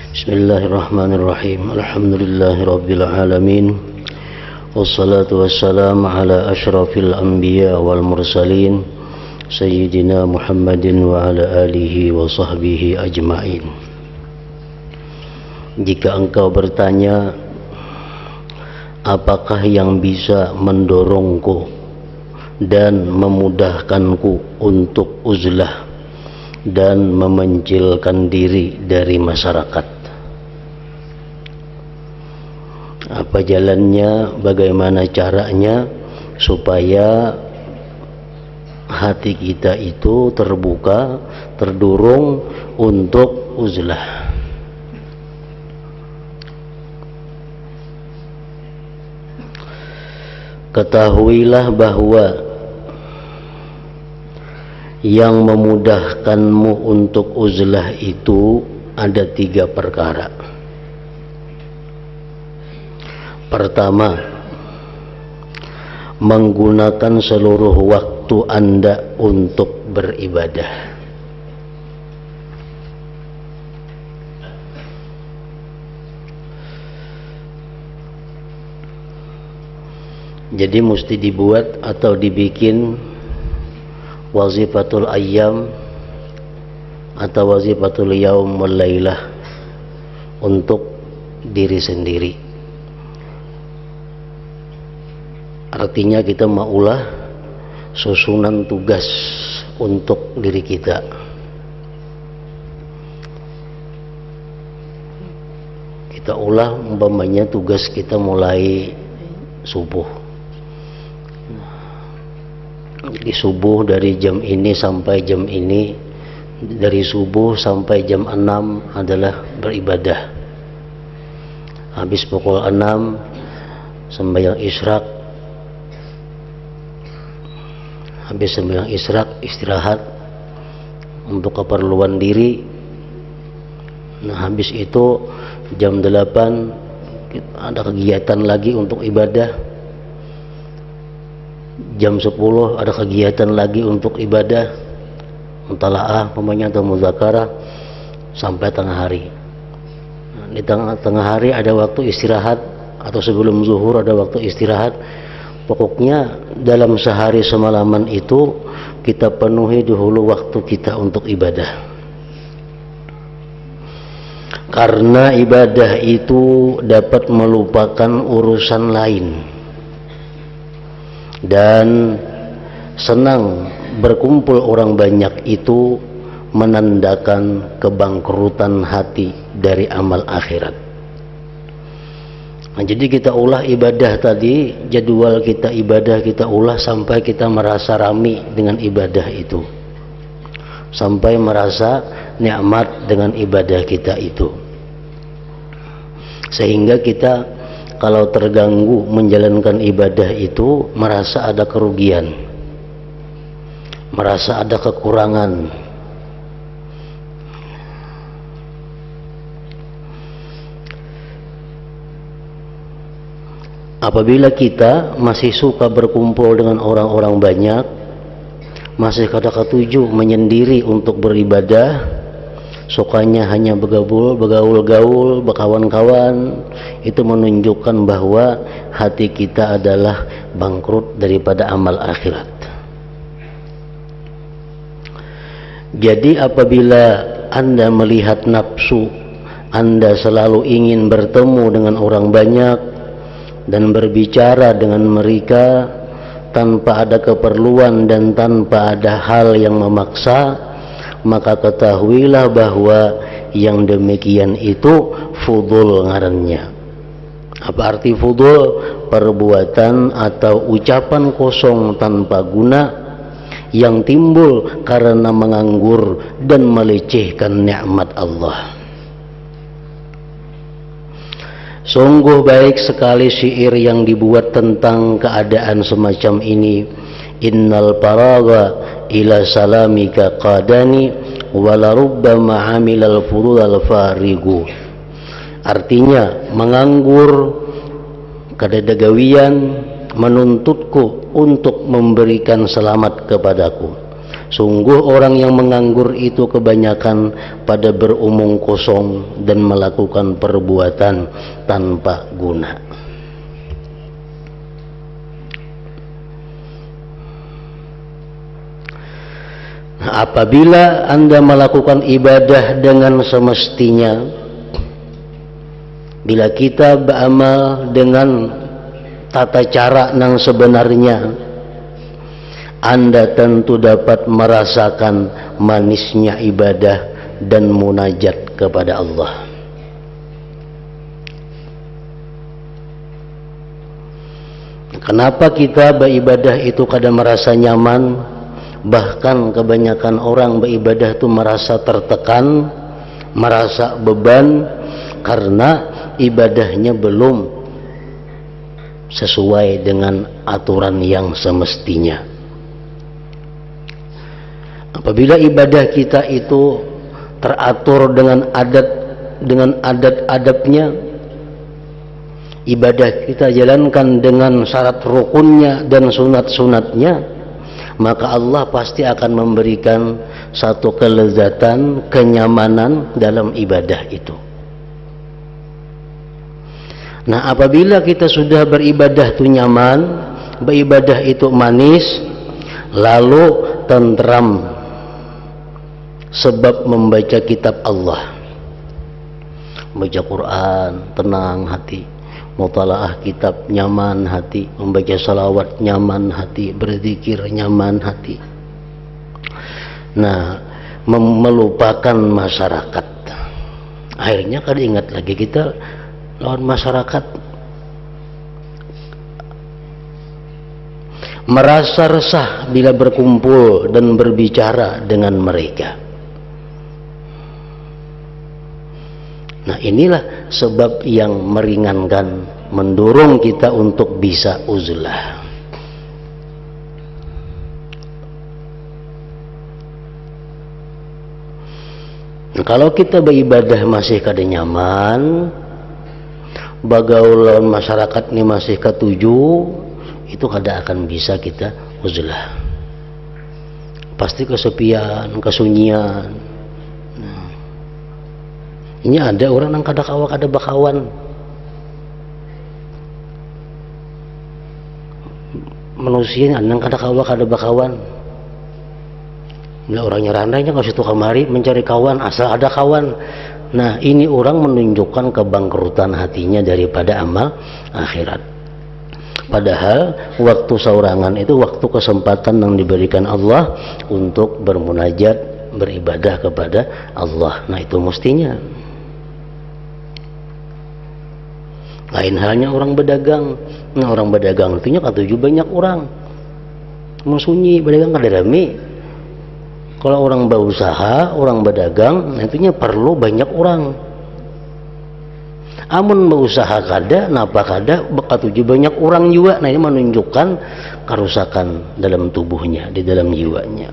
Bismillahirrahmanirrahim. Alhamdulillahirabbil alamin. Wassalatu wassalamu ala asyrafil anbiya wal mursalin sayyidina Muhammadin wa ala alihi wa sahbihi ajmain. Jika engkau bertanya, apakah yang bisa mendorongku dan memudahkanku untuk uzlah dan memencilkan diri dari masyarakat? Apa jalannya, bagaimana caranya supaya hati kita itu terbuka, terdorong untuk uzlah. Ketahuilah bahwa yang memudahkanmu untuk uzlah itu ada 3 perkara. Pertama, menggunakan seluruh waktu Anda untuk beribadah. Jadi mesti dibuat atau dibikin wazifatul ayyam atau wazifatul yaum wal lailah untuk diri sendiri. Artinya kita maulah susunan tugas untuk diri kita. Kita ulah umpamanya tugas kita mulai subuh. Jadi subuh dari jam ini sampai jam ini, dari subuh sampai jam 6 adalah beribadah. Habis pukul 6 sembahyang isyraq. Habis sembahyang isyraq istirahat untuk keperluan diri. Nah, habis itu jam 8 ada kegiatan lagi untuk ibadah. Jam 10 ada kegiatan lagi untuk ibadah, mutalaah pemanya atau muzakarah sampai tengah hari. Nah, di tengah hari ada waktu istirahat atau sebelum zuhur ada waktu istirahat. Pokoknya dalam sehari semalaman itu kita penuhi dahulu waktu kita untuk ibadah. Karena ibadah itu dapat melupakan urusan lain. Dan senang berkumpul orang banyak itu menandakan kebangkrutan hati dari amal akhirat. Nah, jadi kita ulah ibadah tadi, jadwal kita ibadah kita ulah sampai kita merasa rami dengan ibadah itu, sampai merasa nikmat dengan ibadah kita itu, sehingga kita kalau terganggu menjalankan ibadah itu merasa ada kerugian, merasa ada kekurangan. Apabila kita masih suka berkumpul dengan orang-orang banyak, masih ketujuh menyendiri untuk beribadah, sukanya hanya bergaul-gaul, berkawan-kawan, itu menunjukkan bahwa hati kita adalah bangkrut daripada amal akhirat. Jadi apabila Anda melihat nafsu, Anda selalu ingin bertemu dengan orang banyak dan berbicara dengan mereka tanpa ada keperluan dan tanpa ada hal yang memaksa, maka ketahuilah bahwa yang demikian itu fudul ngarannya. Apa arti fudul? Perbuatan atau ucapan kosong tanpa guna yang timbul karena menganggur dan melecehkan nikmat Allah. Sungguh baik sekali syair yang dibuat tentang keadaan semacam ini. Innal paraga ila salamika qadani wala rubbama amilal furudal farigu. Artinya, menganggur kadadagawian menuntutku untuk memberikan selamat kepadaku. Sungguh orang yang menganggur itu kebanyakan pada beromong kosong dan melakukan perbuatan tanpa guna. Nah, apabila Anda melakukan ibadah dengan semestinya, bila kita beramal dengan tata cara yang sebenarnya, Anda tentu dapat merasakan manisnya ibadah dan munajat kepada Allah. Kenapa kita beribadah itu kadang merasa nyaman, bahkan kebanyakan orang beribadah itu merasa tertekan, merasa beban, karena ibadahnya belum sesuai dengan aturan yang semestinya. Apabila ibadah kita itu teratur dengan adat-adatnya, ibadah kita jalankan dengan syarat rukunnya dan sunat-sunatnya, maka Allah pasti akan memberikan satu kelezatan, kenyamanan dalam ibadah itu. Nah, apabila kita sudah beribadah itu nyaman, beribadah itu manis, lalu tentram sebab membaca kitab Allah, membaca Quran tenang hati, mutalaah kitab nyaman hati, membaca salawat nyaman hati, berzikir nyaman hati. Nah, melupakan masyarakat, akhirnya kada ingat lagi kita lawan masyarakat, merasa resah bila berkumpul dan berbicara dengan mereka. Nah, inilah sebab yang meringankan, mendorong kita untuk bisa uzlah. Nah, kalau kita beribadah masih kada nyaman, bagaulan masyarakat ini masih ketuju, itu kada akan bisa kita uzlah. Pasti kesepian, kesunyian. Nah, ini ada orang yang kada kawa kada bakawan, manusia yang kada kawa kada bakawan. Bila orangnya randainya kalau situ kemari mencari kawan, asal ada kawan. Nah, ini orang menunjukkan kebangkrutan hatinya daripada amal akhirat. Padahal waktu saurangan itu waktu kesempatan yang diberikan Allah untuk bermunajat, beribadah kepada Allah. Nah, itu mestinya. Lain halnya orang berdagang. Nah, orang berdagang itu katuju banyak orang, sunyi berdagang kada rame. Kalau orang berusaha, orang berdagang, nantinya perlu banyak orang. Amun berusaha kada, napa kada, bakatuju banyak orang juga. Nah, ini menunjukkan kerusakan dalam tubuhnya, di dalam jiwanya.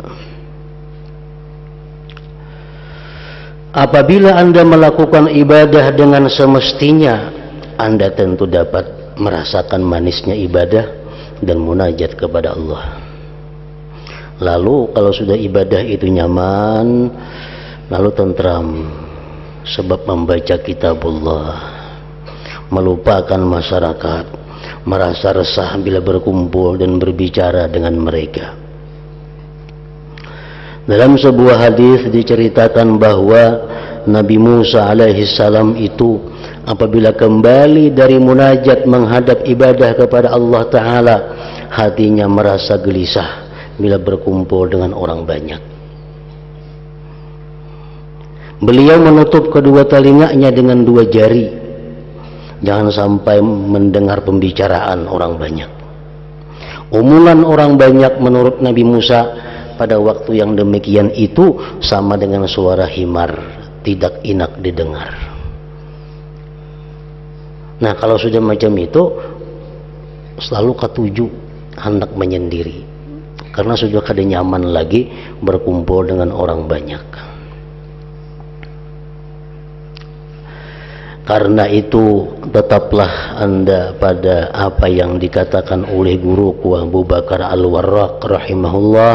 Apabila Anda melakukan ibadah dengan semestinya, Anda tentu dapat merasakan manisnya ibadah dan munajat kepada Allah. Lalu kalau sudah ibadah itu nyaman, lalu tentram sebab membaca kitabullah, melupakan masyarakat, merasa resah bila berkumpul dan berbicara dengan mereka. Dalam sebuah hadis diceritakan bahwa Nabi Musa alaihissalam itu apabila kembali dari munajat menghadap ibadah kepada Allah Ta'ala, hatinya merasa gelisah bila berkumpul dengan orang banyak. Beliau menutup kedua telinganya dengan dua jari, jangan sampai mendengar pembicaraan orang banyak. Omongan orang banyak menurut Nabi Musa pada waktu yang demikian itu sama dengan suara himar, tidak enak didengar. Nah, kalau sudah macam itu, selalu ketujuh hendak menyendiri, karena sudah kada nyaman lagi berkumpul dengan orang banyak. Karena itu tetaplah Anda pada apa yang dikatakan oleh guruku Abu Bakar Al-Warraq rahimahullah,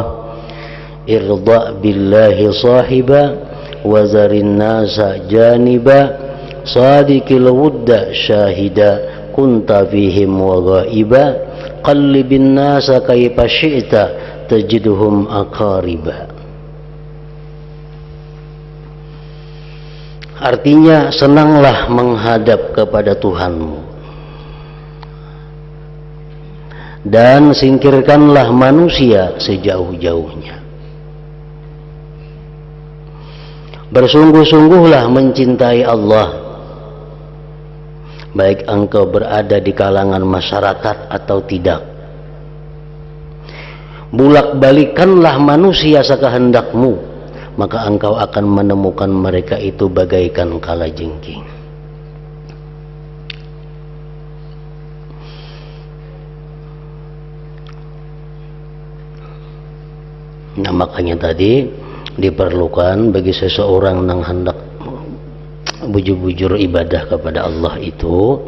irda billahi sahiba wazarin nasa janiba sadiqil wudda syahida kunta fihim wa ghaiba qallibin nasa kaifa syi'ta tajidhum aqariba. Artinya, senanglah menghadap kepada Tuhanmu dan singkirkanlah manusia sejauh-jauhnya. Bersungguh-sungguhlah mencintai Allah, baik engkau berada di kalangan masyarakat atau tidak. Bulak-balikanlah manusia sekehendakmu, maka engkau akan menemukan mereka itu bagaikan kalajengking. Nah, makanya tadi diperlukan bagi seseorang yang hendak bujur-bujur ibadah kepada Allah itu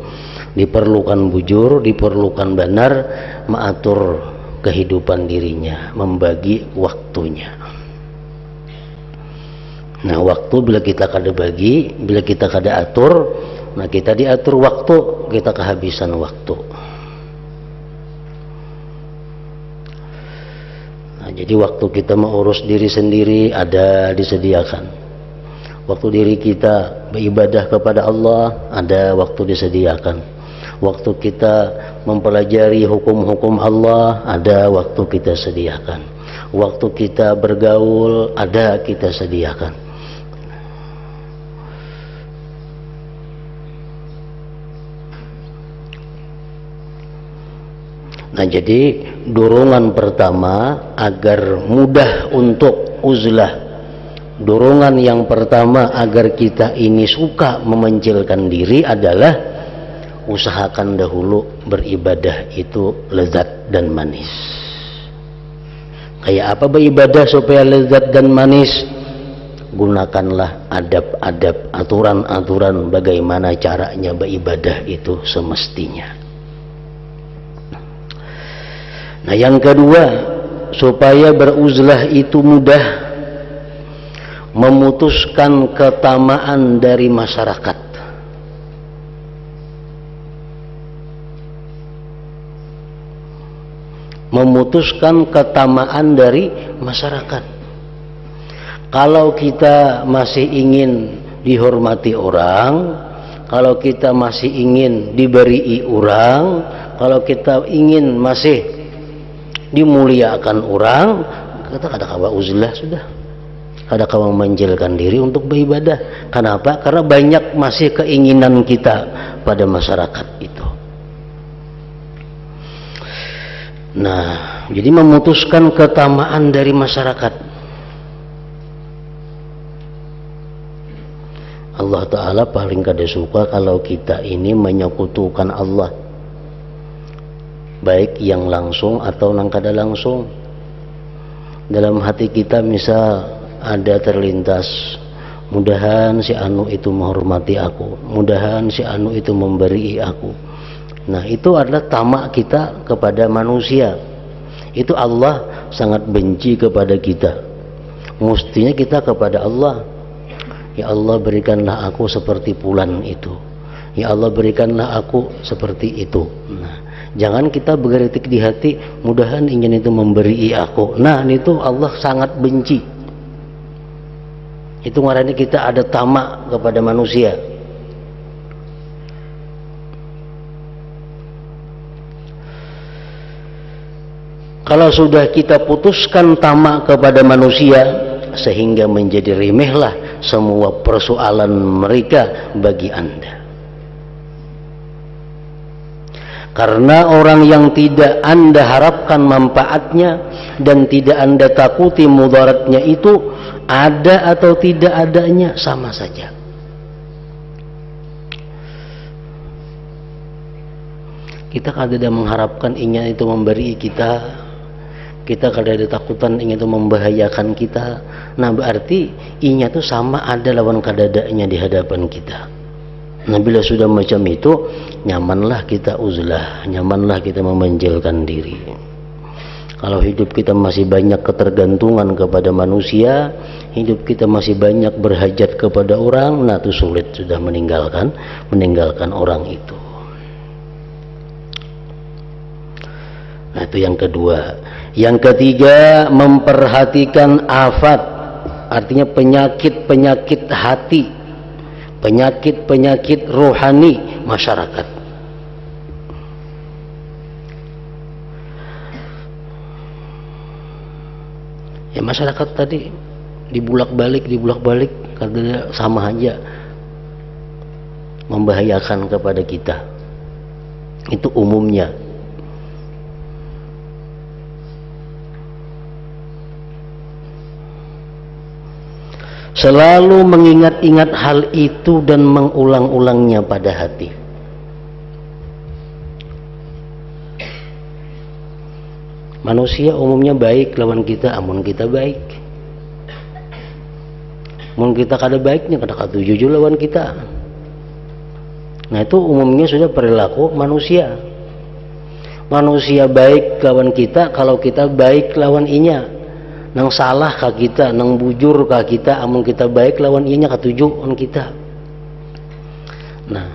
diperlukan bujur, diperlukan benar mengatur kehidupan dirinya, membagi waktunya. Nah, waktu bila kita kada bagi, bila kita kada atur, nah kita diatur waktu, kita kehabisan waktu. Nah, jadi waktu kita mengurus diri sendiri ada disediakan. Waktu diri kita beribadah kepada Allah ada waktu disediakan. Waktu kita mempelajari hukum-hukum Allah ada waktu kita sediakan. Waktu kita bergaul ada kita sediakan. Nah, jadi dorongan pertama agar mudah untuk uzlah, dorongan yang pertama agar kita ini suka memencilkan diri adalah usahakan dahulu beribadah itu lezat dan manis. Kayak apa beribadah supaya lezat dan manis? Gunakanlah adab-adab, aturan-aturan bagaimana caranya beribadah itu semestinya. Nah, yang kedua, supaya beruzlah itu mudah, memutuskan ketamaan dari masyarakat. Memutuskan ketamaan dari masyarakat. Kalau kita masih ingin dihormati orang, kalau kita masih ingin diberi orang, kalau kita ingin masih dimuliakan orang, kata kada kawa uzlah sudah, kada kawa memanjilkan diri untuk beribadah. Kenapa? Karena banyak masih keinginan kita pada masyarakat itu. Nah, jadi memutuskan ketamaan dari masyarakat. Allah Ta'ala paling kada suka kalau kita ini menyekutukan Allah, baik yang langsung atau yang kada langsung. Dalam hati kita misal ada terlintas, mudahan si anu itu menghormati aku, mudahan si anu itu memberi aku. Nah, itu adalah tamak kita kepada manusia. Itu Allah sangat benci kepada kita. Mestinya kita kepada Allah, ya Allah berikanlah aku seperti fulan itu, ya Allah berikanlah aku seperti itu. Nah, jangan kita berkritik di hati, mudahan ingin itu memberi aku. Nah, itu Allah sangat benci. Itu ngarani kita ada tamak kepada manusia. Kalau sudah kita putuskan tamak kepada manusia, sehingga menjadi remehlah semua persoalan mereka bagi Anda. Karena orang yang tidak Anda harapkan manfaatnya dan tidak Anda takuti mudaratnya itu, ada atau tidak adanya sama saja. Kita kadang mengharapkan ingin itu memberi kita, kita kadang ada takutan ingin itu membahayakan kita. Nah, berarti inya itu sama ada lawan kadadanya di hadapan kita. Nah, bila sudah macam itu, nyamanlah kita uzlah, nyamanlah kita memanjilkan diri. Kalau hidup kita masih banyak ketergantungan kepada manusia, hidup kita masih banyak berhajat kepada orang, nah itu sulit sudah meninggalkan orang itu. Nah itu yang kedua. Yang ketiga, memperhatikan afat, artinya penyakit-penyakit hati, penyakit-penyakit rohani masyarakat. Ya masyarakat tadi dibulak-balik karena sama aja membahayakan kepada kita. Itu umumnya. Selalu mengingat-ingat hal itu dan mengulang-ulangnya pada hati. Manusia umumnya baik lawan kita, amun kita baik. Mun kita kada baiknya kada katuju lawan kita. Nah itu umumnya sudah perilaku manusia. Manusia baik lawan kita kalau kita baik lawan inya. Nang salah ka kita, nang bujur ka kita, amun kita baik lawan inya katuju on kita. Nah,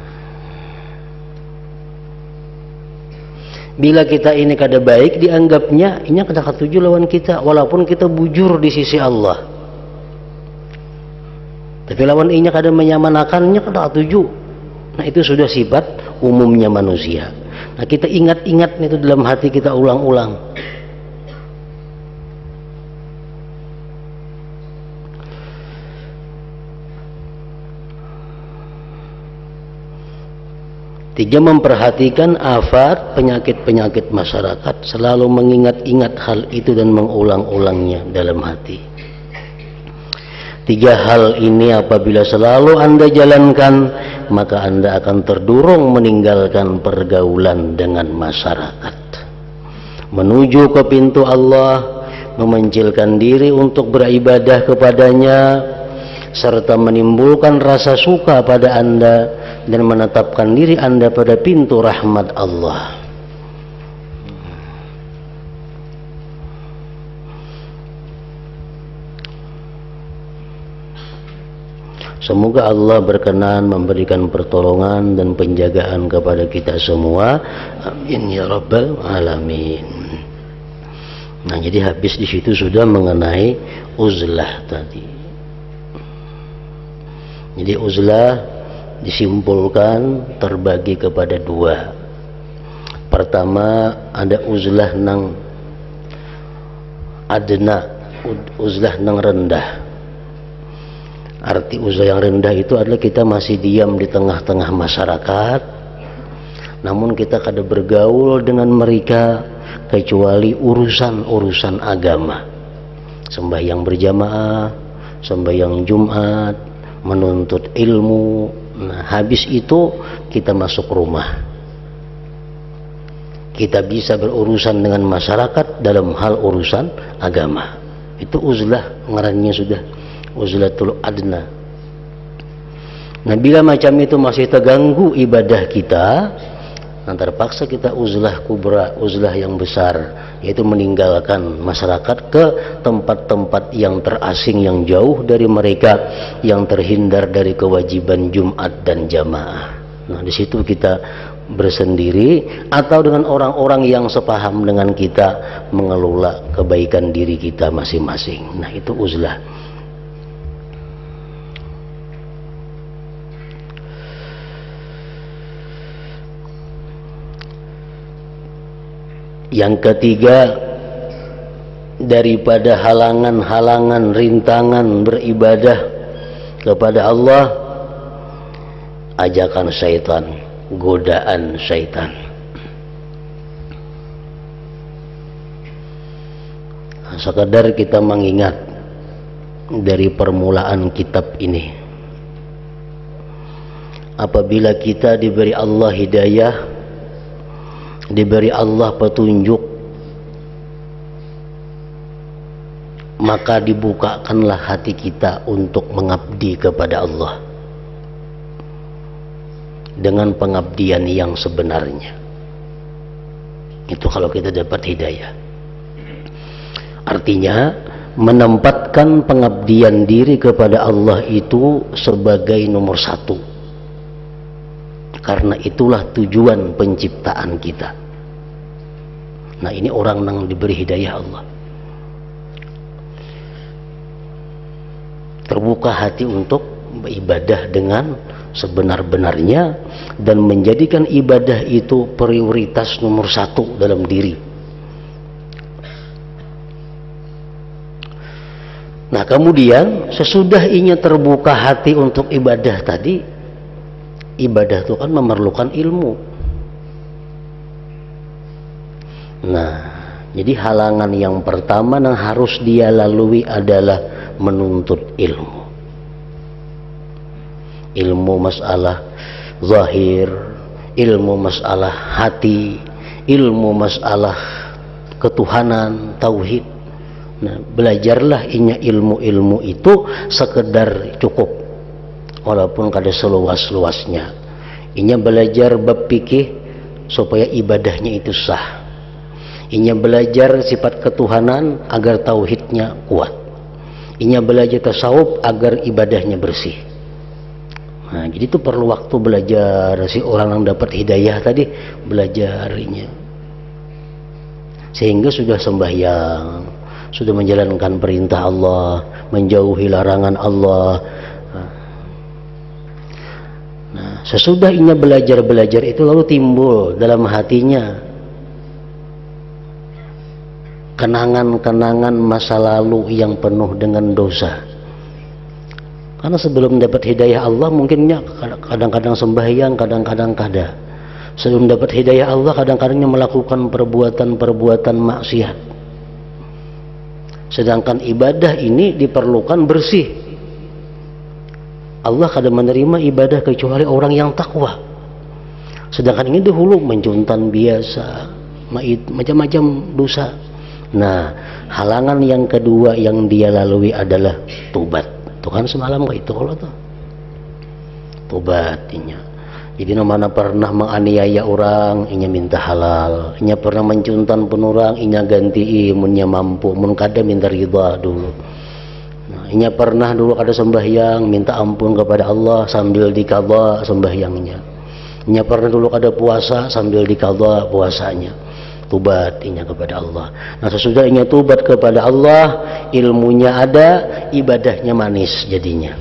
bila kita ini kada baik dianggapnya, inya kada katuju lawan kita, walaupun kita bujur di sisi Allah. Tapi lawan inya kada menyamanakannya kada katuju. Nah itu sudah sifat umumnya manusia. Nah kita ingat-ingat itu dalam hati kita ulang-ulang. Tiga, memperhatikan afat penyakit-penyakit masyarakat, selalu mengingat-ingat hal itu dan mengulang-ulangnya dalam hati. Tiga hal ini apabila selalu Anda jalankan, maka Anda akan terdorong meninggalkan pergaulan dengan masyarakat, menuju ke pintu Allah, memencilkan diri untuk beribadah kepadanya, serta menimbulkan rasa suka pada Anda dan menetapkan diri Anda pada pintu rahmat Allah. Semoga Allah berkenan memberikan pertolongan dan penjagaan kepada kita semua. Amin ya rabbal alamin. Nah, jadi habis di situ sudah mengenai uzlah tadi. Jadi uzlah disimpulkan terbagi kepada dua. Pertama ada uzlah nang adna, uzlah nang rendah. Arti uzlah yang rendah itu adalah kita masih diam di tengah-tengah masyarakat, namun kita kada bergaul dengan mereka kecuali urusan-urusan agama, sembahyang berjamaah, sembahyang Jumat, menuntut ilmu. Nah, habis itu kita masuk rumah. Kita bisa berurusan dengan masyarakat dalam hal urusan agama. Itu uzlah, ngarannya sudah uzlatul adna. Nah, bila macam itu masih terganggu ibadah kita, nah terpaksa kita uzlah kubra, uzlah yang besar, yaitu meninggalkan masyarakat ke tempat-tempat yang terasing, yang jauh dari mereka, yang terhindar dari kewajiban Jumat dan jamaah. Nah, di situ kita bersendiri atau dengan orang-orang yang sepaham dengan kita mengelola kebaikan diri kita masing-masing. Nah, itu uzlah. Yang ketiga, daripada halangan-halangan, rintangan beribadah kepada Allah, ajakan syaitan, godaan syaitan. Sekadar kita mengingat dari permulaan kitab ini, apabila kita diberi Allah hidayah, diberi Allah petunjuk, maka dibukakanlah hati kita untuk mengabdi kepada Allah dengan pengabdian yang sebenarnya. Itu kalau kita dapat hidayah. Artinya menempatkan pengabdian diri kepada Allah itu sebagai nomor satu, karena itulah tujuan penciptaan kita. Nah, ini orang yang diberi hidayah Allah, terbuka hati untuk beribadah dengan sebenar-benarnya dan menjadikan ibadah itu prioritas nomor satu dalam diri. Nah, kemudian sesudah inya terbuka hati untuk ibadah tadi, ibadah itu kan memerlukan ilmu. Nah, jadi halangan yang pertama yang harus dia lalui adalah menuntut ilmu. Ilmu masalah zahir, ilmu masalah hati, ilmu masalah ketuhanan, tauhid. Nah, belajarlah inya ilmu-ilmu itu sekedar cukup, walaupun kada seluas-luasnya. Inya belajar bab fikih supaya ibadahnya itu sah. Inya belajar sifat ketuhanan agar tauhidnya kuat. Inya belajar tasawuf agar ibadahnya bersih. Nah, jadi itu perlu waktu belajar. Si orang yang dapat hidayah tadi belajar inya, sehingga sudah sembahyang, sudah menjalankan perintah Allah, menjauhi larangan Allah. Nah, sesudah inya belajar itu lalu timbul dalam hatinya kenangan-kenangan masa lalu yang penuh dengan dosa. Karena sebelum dapat hidayah Allah mungkinnya kadang-kadang sembahyang, kadang-kadang kada. Sebelum dapat hidayah Allah kadang-kadangnya melakukan perbuatan-perbuatan maksiat. Sedangkan ibadah ini diperlukan bersih. Allah kada menerima ibadah kecuali orang yang takwa. Sedangkan ini dahulu mencuntan biasa, macam-macam dosa. Nah, halangan yang kedua yang dia lalui adalah tobat. Tuh kan semalam itu kalau tuh tobatnya. Jadi mana pernah menganiaya orang, inya minta halal. Inya pernah mencuntan pun orang, inya ganti imunnya mampu. Mun kada minta ridha dulu. Nah, inya pernah dulu ada sembahyang, minta ampun kepada Allah sambil dikadha sembahyangnya. Inya pernah dulu ada puasa sambil dikadha puasanya. Tobat inya kepada Allah. Nah, sesudah inya tobat kepada Allah, ilmunya ada, ibadahnya manis jadinya.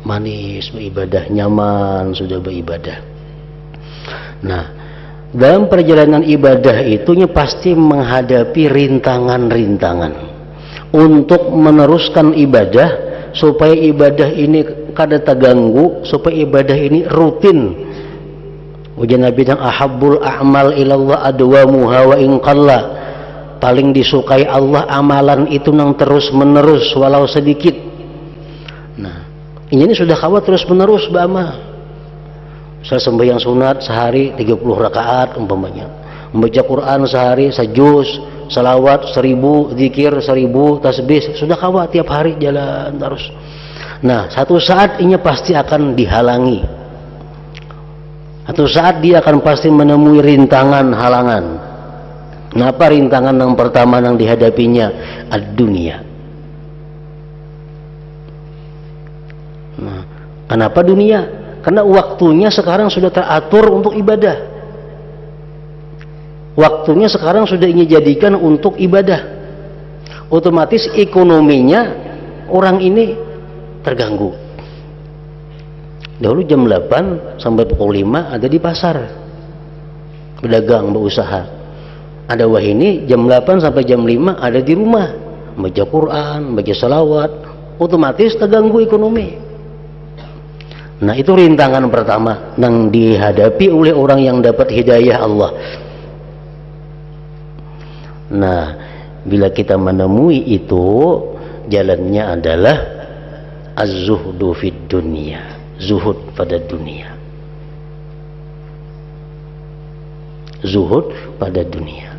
Manis beribadah, nyaman sudah beribadah. Nah, dalam perjalanan ibadah itunya pasti menghadapi rintangan-rintangan untuk meneruskan ibadah supaya ibadah ini kada terganggu, supaya ibadah ini rutin. Ujian Nabi yang ahabbul a'mal ilallah adwamuha wa in qalla. Paling disukai Allah amalan itu nang terus menerus walau sedikit. Nah, ini sudah kawat terus menerus bama. Saya sembahyang sunat sehari 30 rakaat umpamanya, membaca Quran sehari sejuz, salawat 1000, zikir 1000, tasbih sudah kawat tiap hari jalan terus. Nah, satu saat ini pasti akan dihalangi. Satu saat dia akan pasti menemui rintangan, halangan. Kenapa rintangan yang pertama yang dihadapinya? Ad-dunia. Nah, kenapa dunia? Karena waktunya sekarang sudah teratur untuk ibadah. Waktunya sekarang sudah ingin jadikan untuk ibadah. Otomatis ekonominya orang ini terganggu. Dahulu jam 8 sampai pukul 5 ada di pasar, berdagang, berusaha. Ada wah ini jam 8 sampai jam 5 ada di rumah, baca Quran, baca salawat. Otomatis terganggu ekonomi. Nah, itu rintangan pertama yang dihadapi oleh orang yang dapat hidayah Allah. Nah, bila kita menemui itu, jalannya adalah az-zuhdu fid dunya, zuhud pada dunia. Zuhud pada dunia.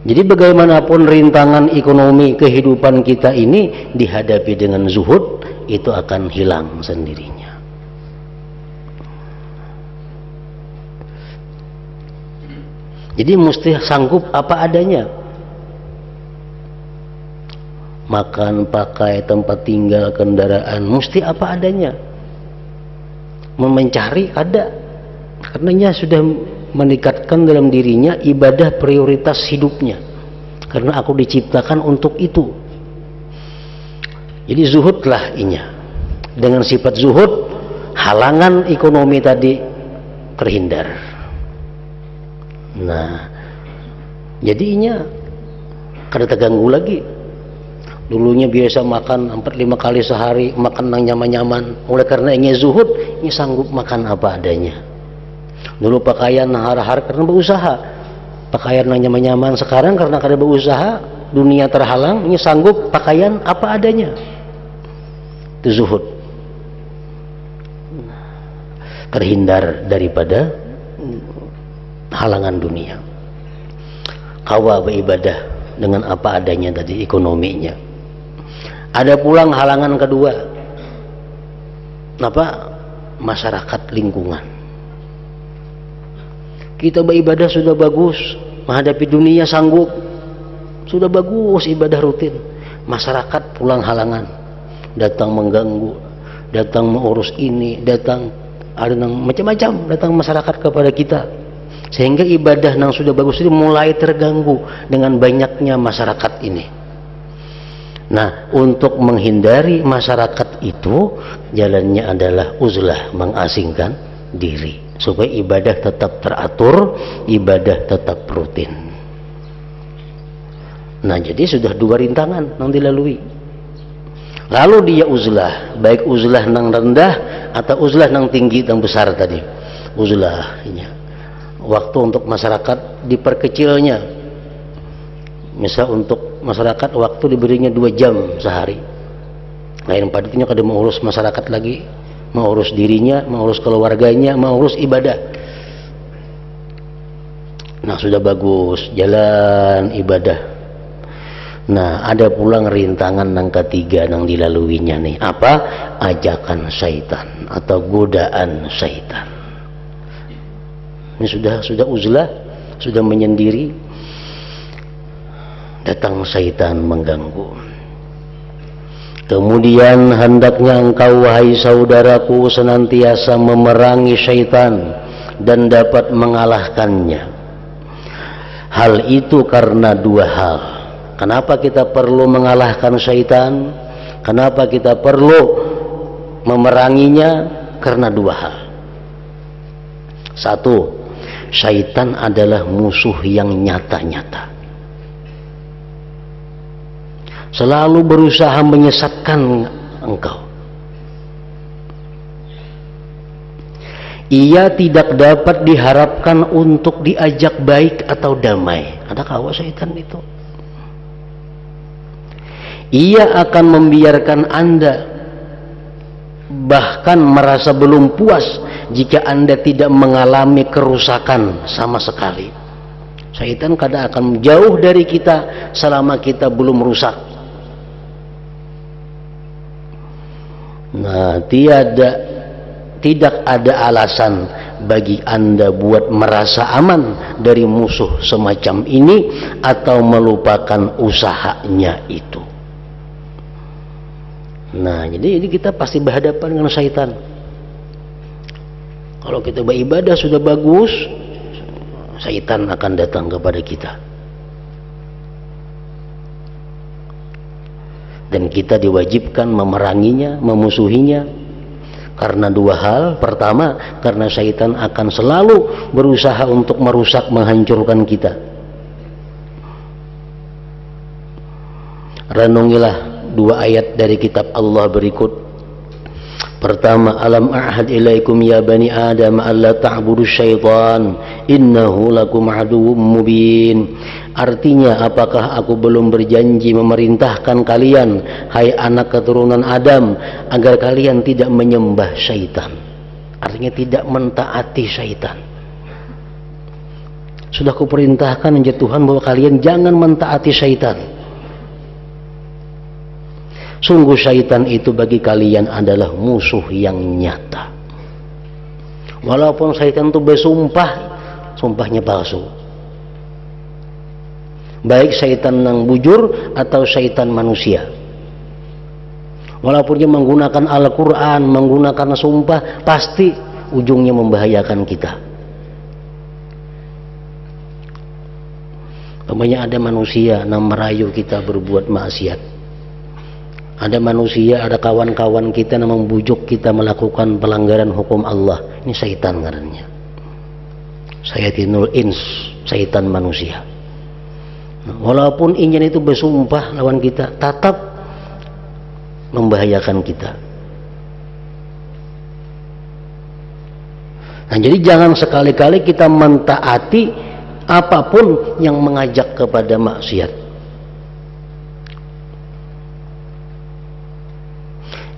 Jadi bagaimanapun rintangan ekonomi kehidupan kita ini dihadapi dengan zuhud, itu akan hilang sendirinya. Jadi mesti sanggup apa adanya. Makan, pakai, tempat tinggal, kendaraan, mesti apa adanya. Mencari ada, karenanya sudah meningkatkan dalam dirinya ibadah prioritas hidupnya. Karena aku diciptakan untuk itu. Jadi zuhudlah inya. Dengan sifat zuhud, halangan ekonomi tadi terhindar. Nah, jadinya kada terganggu lagi. Dulunya biasa makan 4-5 kali sehari, makan yang nyaman-nyaman. Oleh karena ini zuhud, ini sanggup makan apa adanya. Dulu pakaian har-har karena berusaha, pakaian yang nyaman-nyaman. Sekarang karena kada berusaha, dunia terhalang, ini sanggup pakaian apa adanya. Itu zuhud. Terhindar daripada halangan dunia. Kawa beribadah dengan apa adanya tadi ekonominya. Ada pulang halangan kedua, apa? Masyarakat lingkungan. Kita beribadah sudah bagus, menghadapi dunia sanggup, sudah bagus ibadah rutin. Masyarakat pulang halangan, datang mengganggu, datang mengurus ini, datang ada macam-macam, datang masyarakat kepada kita, sehingga ibadah yang sudah bagus ini mulai terganggu dengan banyaknya masyarakat ini. Nah, untuk menghindari masyarakat itu, jalannya adalah uzlah, mengasingkan diri, supaya ibadah tetap teratur, ibadah tetap rutin. Nah, jadi sudah dua rintangan yang dilalui. Lalu dia uzlah, baik uzlah nang rendah atau uzlah nang tinggi dan besar tadi. Uzlahnya, waktu untuk masyarakat diperkecilnya. Misal untuk masyarakat waktu diberinya 2 jam sehari. Lain padanya kada mengurus masyarakat lagi, mengurus dirinya, mengurus keluarganya, mengurus ibadah. Nah, sudah bagus jalan ibadah. Nah, ada pulang rintangan yang ketiga yang dilaluinya nih. Apa? Ajakan syaitan atau godaan syaitan. Ini sudah uzlah, sudah menyendiri. Datang syaitan mengganggu. Kemudian hendaknya engkau wahai saudaraku senantiasa memerangi syaitan dan dapat mengalahkannya. Hal itu karena 2 hal. Kenapa kita perlu mengalahkan syaitan? Kenapa kita perlu memeranginya? Karena 2 hal. 1, syaitan adalah musuh yang nyata-nyata. Selalu berusaha menyesatkan engkau. Ia tidak dapat diharapkan untuk diajak baik atau damai. Ada kawa syaitan itu. Ia akan membiarkan Anda bahkan merasa belum puas jika Anda tidak mengalami kerusakan sama sekali. Syaitan kadang akan jauh dari kita selama kita belum rusak. Nah, tidak ada alasan bagi Anda buat merasa aman dari musuh semacam ini atau melupakan usahanya itu. Nah, jadi kita pasti berhadapan dengan syaitan. Kalau kita beribadah sudah bagus, syaitan akan datang kepada kita. Dan kita diwajibkan memeranginya, memusuhinya karena 2 hal. Pertama, karena syaitan akan selalu berusaha untuk merusak, menghancurkan kita. Renungilah 2 ayat dari kitab Allah berikut. Pertama, alam a'had ilaikum ya bani adam alla ta'budu syaitan innahu lakum aduwwum mubin. Artinya, apakah aku belum berjanji memerintahkan kalian, hai anak keturunan Adam, agar kalian tidak menyembah syaitan. Artinya tidak mentaati syaitan. Sudah kuperintahkan ya Tuhan bahwa kalian jangan mentaati syaitan. Sungguh syaitan itu bagi kalian adalah musuh yang nyata. Walaupun syaitan itu bersumpah, sumpahnya palsu. baik syaitan yang bujur atau syaitan manusia. Walaupun dia menggunakan Al-Quran, menggunakan sumpah, pasti ujungnya membahayakan kita. Namanya ada manusia yang merayu kita berbuat maksiat. Ada manusia, ada kawan-kawan kita yang membujuk kita melakukan pelanggaran hukum Allah. Ini syaitan katanya. Syaitanul ins, syaitan manusia. Walaupun ingin itu bersumpah lawan kita, tetap membahayakan kita. Nah, jadi jangan sekali-kali kita mentaati apapun yang mengajak kepada maksiat.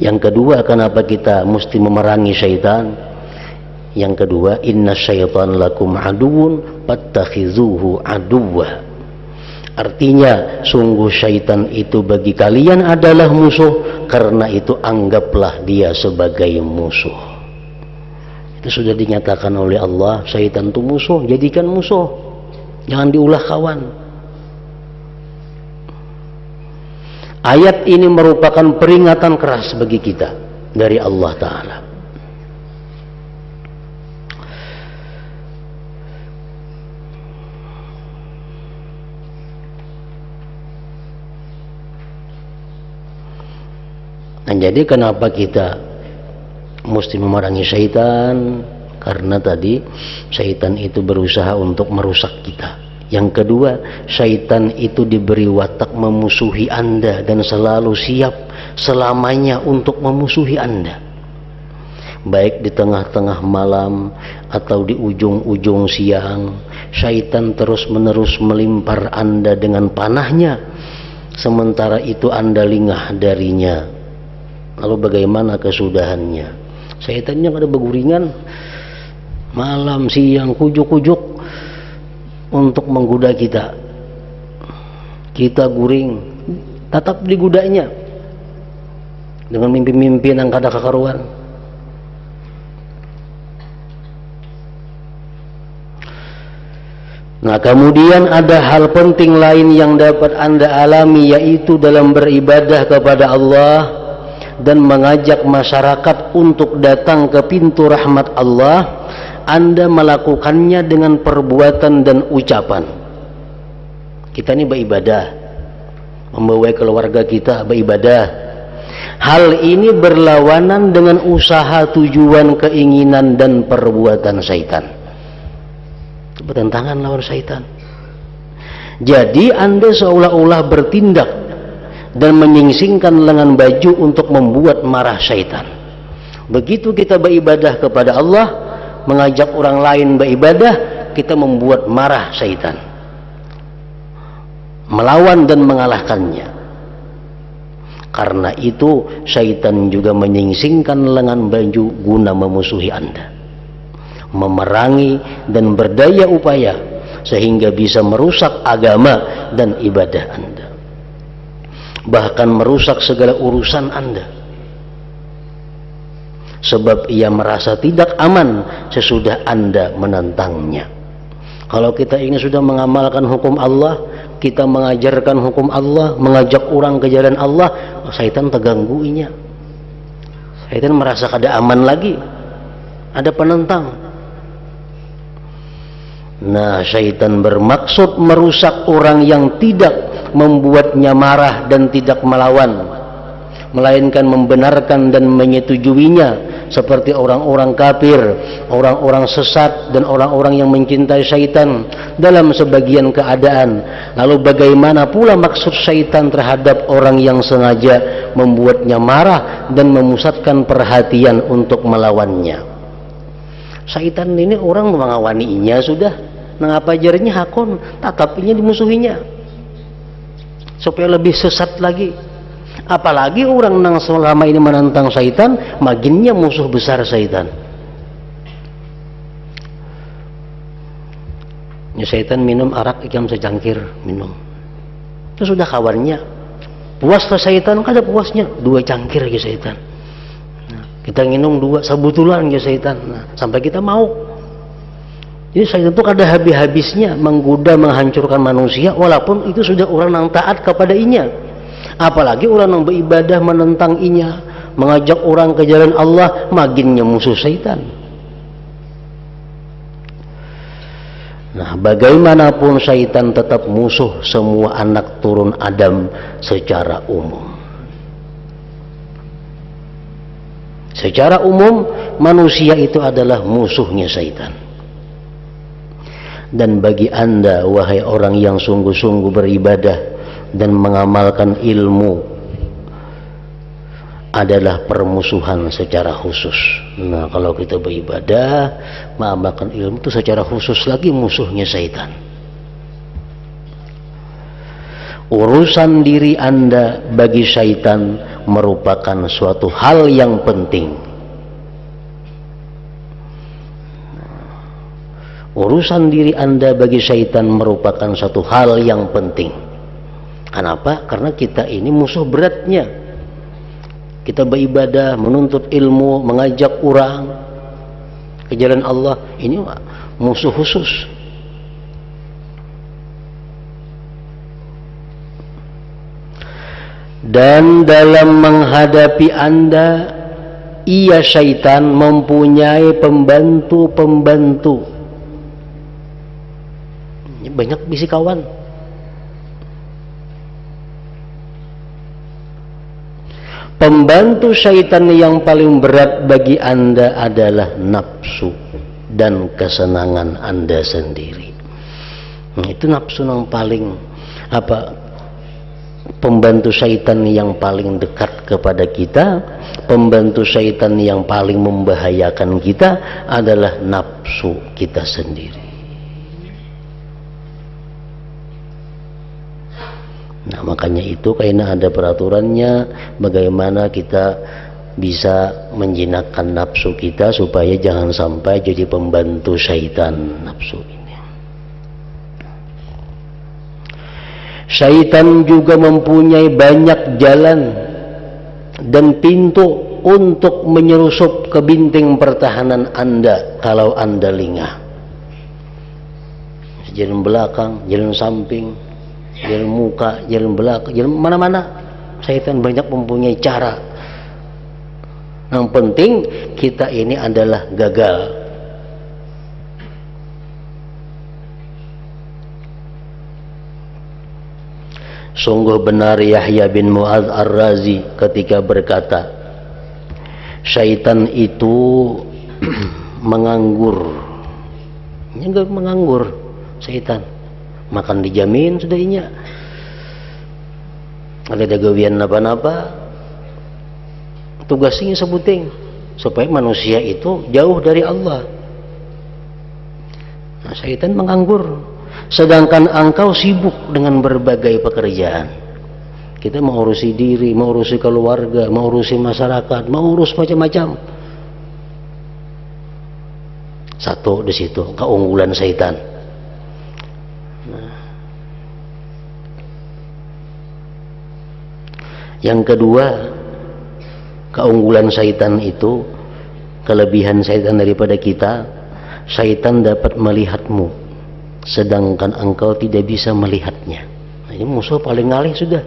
Yang kedua, kenapa kita mesti memerangi syaitan? Yang kedua, inna syaitan lakum aduun fattakhizuhu aduwwa. Artinya, sungguh syaitan itu bagi kalian adalah musuh, karena itu anggaplah dia sebagai musuh. Itu sudah dinyatakan oleh Allah, syaitan itu musuh, jadikan musuh. Jangan diulah kawan. Ayat ini merupakan peringatan keras bagi kita dari Allah Ta'ala. Nah, jadi kenapa kita mesti memerangi syaitan? Karena tadi syaitan itu berusaha untuk merusak kita. Yang kedua, syaitan itu diberi watak memusuhi Anda dan selalu siap selamanya untuk memusuhi Anda. Baik di tengah-tengah malam atau di ujung-ujung siang, syaitan terus-menerus melimpar Anda dengan panahnya. Sementara itu Anda lengah darinya. Lalu bagaimana kesudahannya? Syaitannya ada berguringan malam, siang, kujuk-kujuk untuk menggoda kita. Kita guring, tetap digudanya dengan mimpi-mimpi yang kada kekaruan. Nah, kemudian ada hal penting lain yang dapat Anda alami, yaitu dalam beribadah kepada Allah dan mengajak masyarakat untuk datang ke pintu rahmat Allah. Anda melakukannya dengan perbuatan dan ucapan. Kita ini beribadah, membawa keluarga kita beribadah. Hal ini berlawanan dengan usaha, tujuan, keinginan dan perbuatan syaitan. Bertentangan lawan syaitan. Jadi Anda seolah-olah bertindak dan menyingsingkan lengan baju untuk membuat marah syaitan. Begitu kita beribadah kepada Allah, mengajak orang lain beribadah, kita membuat marah syaitan, melawan dan mengalahkannya. Karena itu syaitan juga menyingsingkan lengan baju guna memusuhi Anda, memerangi dan berdaya upaya sehingga bisa merusak agama dan ibadah Anda, bahkan merusak segala urusan Anda. Sebab ia merasa tidak aman sesudah Anda menentangnya. Kalau kita ingin sudah mengamalkan hukum Allah, kita mengajarkan hukum Allah, mengajak orang ke jalan Allah, syaitan tergangguinya. Syaitan merasa kada aman lagi, ada penentang. Nah, syaitan bermaksud merusak orang yang tidak membuatnya marah dan tidak melawan, melainkan membenarkan dan menyetujuinya, seperti orang-orang kafir, orang-orang sesat, dan orang-orang yang mencintai syaitan dalam sebagian keadaan. Lalu bagaimana pula maksud syaitan terhadap orang yang sengaja membuatnya marah dan memusatkan perhatian untuk melawannya? Syaitan ini orang mengawaninya sudah, mengapa jarinya hakon, tatapinya dimusuhinya supaya lebih sesat lagi. Apalagi orang yang selama ini menentang syaitan, makinnya musuh besar syaitan. Ya, syaitan minum arak ikam secangkir, minum. Itu sudah kawannya. Puas ke syaitan, kada puasnya 2 cangkir ke syaitan. Nah, kita minum 2 sabutulan ke syaitan. Nah, sampai kita mau. Jadi syaitan itu ada habis-habisnya menggoda, menghancurkan manusia, walaupun itu sudah orang yang taat kepada inya. Apalagi orang yang beribadah menentang inya, mengajak orang ke jalan Allah, makinnya musuh syaitan. Nah, bagaimanapun syaitan tetap musuh semua anak turun Adam secara umum. Secara umum manusia itu adalah musuhnya syaitan. Dan bagi Anda, wahai orang yang sungguh-sungguh beribadah dan mengamalkan ilmu, adalah permusuhan secara khusus. Nah, kalau kita beribadah, mengamalkan ilmu itu secara khusus lagi musuhnya syaitan. Urusan diri Anda bagi syaitan merupakan suatu hal yang penting. Urusan diri Anda bagi syaitan merupakan satu hal yang penting. Kenapa? Karena kita ini musuh beratnya. Kita beribadah, menuntut ilmu, mengajak orang ke jalan Allah, ini musuh khusus. Dan dalam menghadapi Anda, ia syaitan mempunyai pembantu-pembantu. Banyak bisikawan. Pembantu syaitan yang paling berat bagi Anda adalah nafsu dan kesenangan Anda sendiri. Itu nafsu yang paling pembantu syaitan yang paling dekat kepada kita, pembantu syaitan yang paling membahayakan kita adalah nafsu kita sendiri. Nah, makanya itu karena ada peraturannya bagaimana kita bisa menjinakkan nafsu kita supaya jangan sampai jadi pembantu syaitan nafsu ini. Syaitan juga mempunyai banyak jalan dan pintu untuk menyelusup ke binting pertahanan Anda kalau Anda lengah. Jalan belakang, jalan samping, jalan muka, jalan belakang, jalan mana-mana. Syaitan banyak mempunyai cara. Yang penting kita ini adalah gagal. Sungguh benar Yahya bin Mu'adz Ar-Razi ketika berkata, syaitan itu menganggur. Ini enggak menganggur syaitan. Makan dijamin sudah inya. Ada gawian apa-apa, tugasnya sebuting supaya manusia itu jauh dari Allah. Nah, syaitan menganggur, sedangkan engkau sibuk dengan berbagai pekerjaan. Kita mau urusi diri, mau urusi keluarga, mau urusi masyarakat, mau urus macam-macam. Satu di situ keunggulan syaitan. Yang kedua, keunggulan syaitan itu, kelebihan syaitan daripada kita, syaitan dapat melihatmu sedangkan engkau tidak bisa melihatnya. Nah, ini musuh paling ngalih sudah.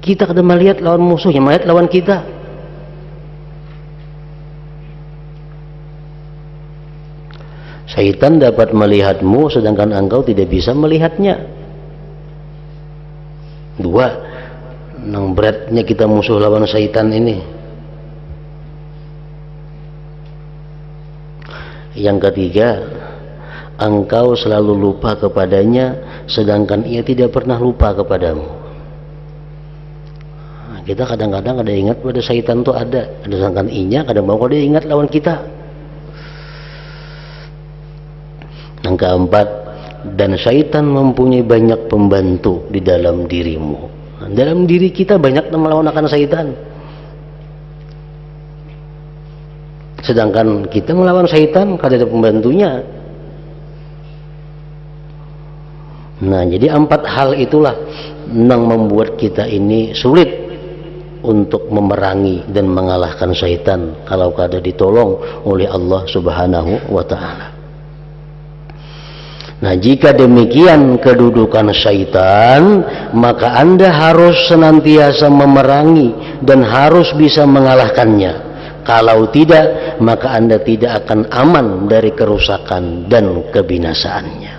Kita kada melihat lawan musuh, yang melihat lawan kita. Syaitan dapat melihatmu sedangkan engkau tidak bisa melihatnya. Dua, nang beratnya kita musuh lawan syaitan ini. Yang ketiga, engkau selalu lupa kepadanya sedangkan ia tidak pernah lupa kepadamu. Nah, kita kadang-kadang ada ingat pada syaitan itu ada sedangkan inya kadang mau ada ingat lawan kita. Yang keempat, dan syaitan mempunyai banyak pembantu di dalam dirimu. Dalam diri kita banyak yang melawan akan syaitan. Sedangkan kita melawan syaitan kada ada pembantunya. Nah, jadi 4 hal itulah yang membuat kita ini sulit untuk memerangi dan mengalahkan syaitan kalau kada ditolong oleh Allah Subhanahu wa ta'ala. Nah, jika demikian kedudukan syaitan, maka Anda harus senantiasa memerangi dan harus bisa mengalahkannya. Kalau tidak, maka Anda tidak akan aman dari kerusakan dan kebinasaannya.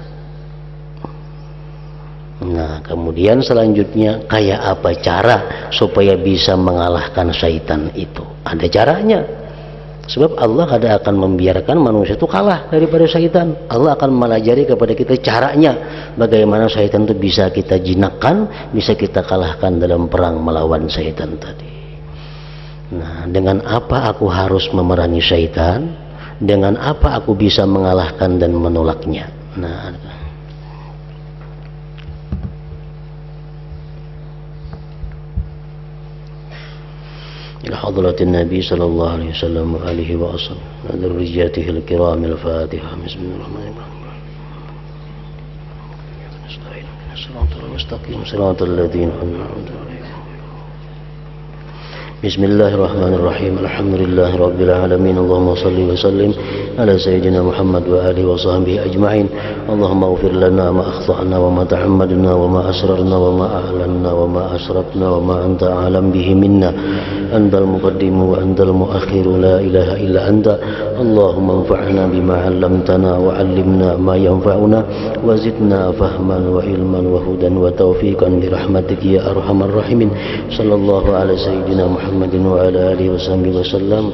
Nah, kemudian selanjutnya, kayak apa cara supaya bisa mengalahkan syaitan itu? Ada caranya. Sebab Allah tidak akan membiarkan manusia itu kalah daripada syaitan. Allah akan melajari kepada kita caranya bagaimana syaitan itu bisa kita jinakkan, bisa kita kalahkan dalam perang melawan syaitan tadi. Nah, dengan apa aku harus memerangi syaitan? Dengan apa aku bisa mengalahkan dan menolaknya? Nah, إلى حضرة النبي صلى الله عليه وسلم وآله وأصحابه ذريته الكرام الفاتحة بسم الله الرحمن الرحيم نستعين صراط المستقيم صراط الذين أنعمت عليهم بسم الله الرحمن الرحيم الحمد لله رب العالمين اللهم صل وسلم على سيدنا محمد وآله وصحبه أجمعين اللهم اغفر لنا ما أخطأنا وما تعمدنا وما أسررنا وما أعلنا وما أسرفنا وما أنت أعلم به منا أنت المقدم وأنت المؤخر لا إله إلا أنت اللهم انفعنا بما علمتنا وعلمنا ما ينفعنا وزدنا فهما وعلما وهدى وتوفيقا برحمتك يا أرحم الراحمين صلى الله على سيدنا محمد وعلى آله وصحبه وسلم.